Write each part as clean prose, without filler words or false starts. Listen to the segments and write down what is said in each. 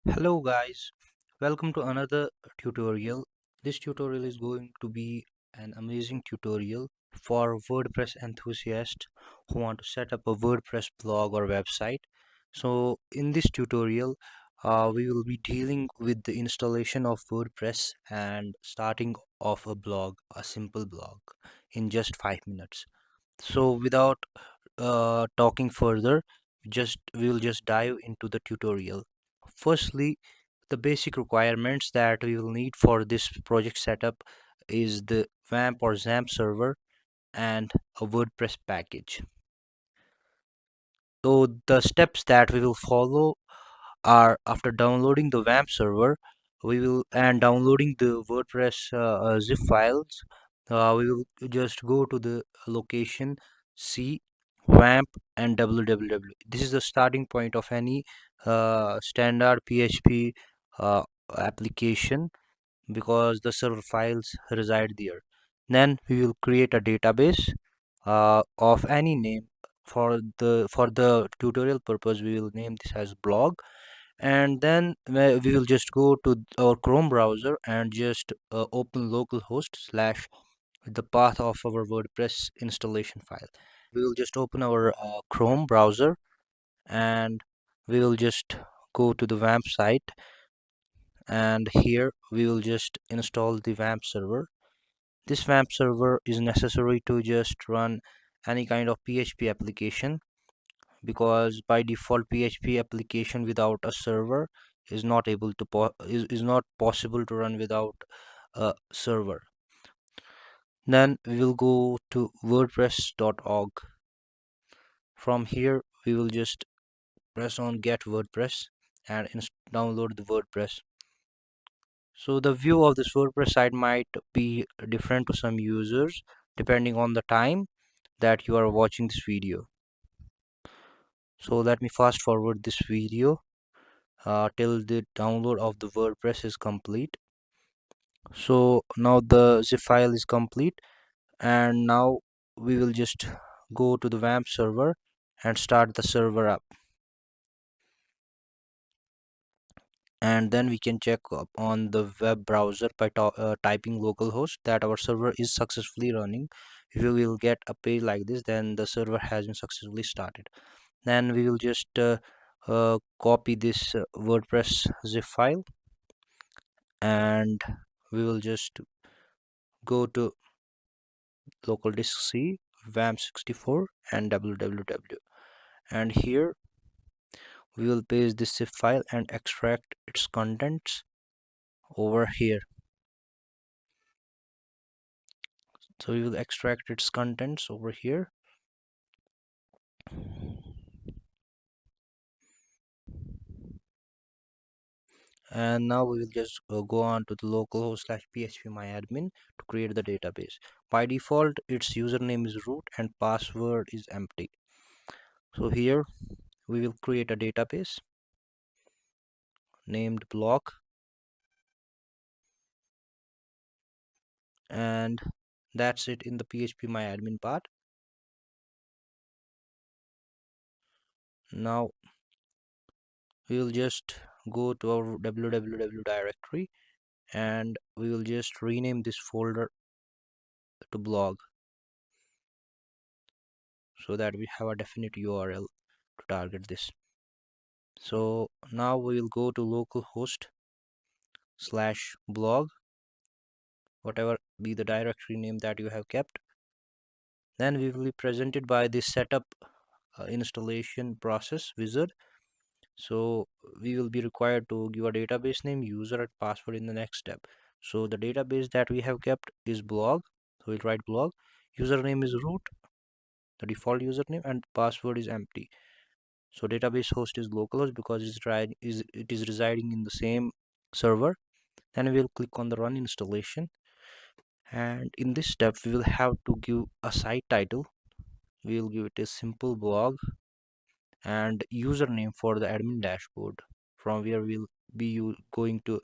Hello guys, welcome to another tutorial. This tutorial is going to be an amazing tutorial for WordPress enthusiasts who want to set up a WordPress blog or website. So in this tutorial, we will be dealing with the installation of WordPress and starting off a blog, a simple blog in just 5 minutes. So without talking further, we will just dive into the tutorial. Firstly, the basic requirements that we will need for this project setup is the WAMP or XAMPP server and a WordPress package. So the steps that we will follow are after downloading the WAMP server, we will and downloading the WordPress zip files. We will just go to the location C WAMP and www. This is the starting point of any standard PHP uh, application because the server files reside there. Then we will create a database of any name. For the tutorial purpose, we will name this as blog, and then we will just go to our Chrome browser and just open localhost slash the path of our WordPress installation file. We will just open our Chrome browser, and we will just go to the WAMP site, and here we will just install the WAMP server. This WAMP server is necessary to just run any kind of PHP application, because by default PHP application without a server is not able to is not possible to run without a server. Then we will go to wordpress.org. From here we will just press on get WordPress and download the WordPress. So the view of this WordPress site might be different to some users depending on the time that you are watching this video. So let me fast forward this video till the download of the WordPress is complete. So now the zip file is complete, and now we will just go to the WAMP server and start the server up, and then we can check up on the web browser by typing localhost that our server is successfully running. If you will get a page like this, then the server has been successfully started. Then we will just copy this WordPress zip file, and we will just go to local disk C, WAMP64 and www, and here we will paste this zip file and extract its contents over here. So we will extract its contents over here, and now we will just go on to the localhost slash phpMyAdmin to create the database. By default its username is root and password is empty. So here we will create a database named blog, and that's it in the phpMyAdmin part. Now we will just go to our www directory, and we will just rename this folder to blog so that we have a definite URL to target this. So now we will go to localhost slash blog, whatever be the directory name that you have kept. Then we will be presented by this setup installation process wizard. So we will be required to give a database name, user, and password in the next step. So the database that we have kept is blog, so we'll write blog. Username is root, the default username, and password is empty. So database host is localhost because it is residing in the same server. Then we'll click on the run installation, and in this step we will have to give a site title. We will give it a simple blog and username for the admin dashboard, from where we'll be going to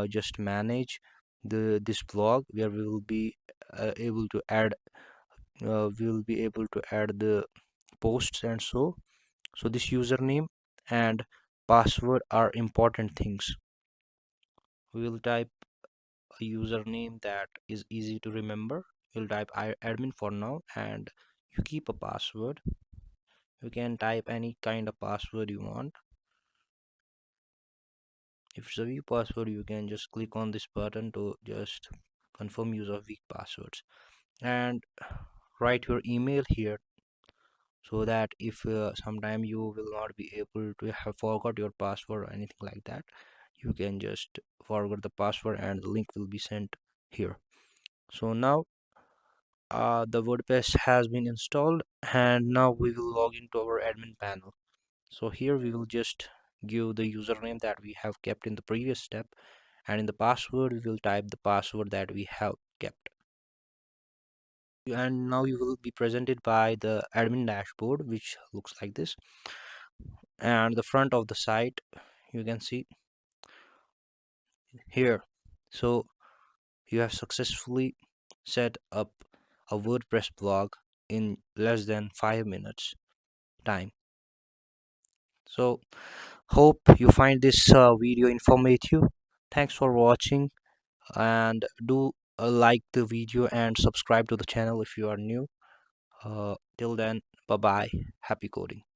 just manage this blog, where we will be able to add the posts and so this username and password are important things. We will type a username that is easy to remember. We'll type admin for now, and you keep a password. You can type any kind of password you want. If it's a weak password, you can just click on this button to just confirm use of weak passwords, and write your email here, so that if sometime you will not be able to have forgot your password or anything like that, you can just forward the password and the link will be sent here. So now the WordPress has been installed, and now we will log into our admin panel. So here we will just give the username that we have kept in the previous step, and in the password we will type the password that we have kept. And now you will be presented by the admin dashboard, which looks like this, and the front of the site you can see here. So you have successfully set up a WordPress blog in less than 5 minutes time. So hope you find this video informative. Thanks for watching, and do like the video and subscribe to the channel if you are new. Till then, bye bye, happy coding.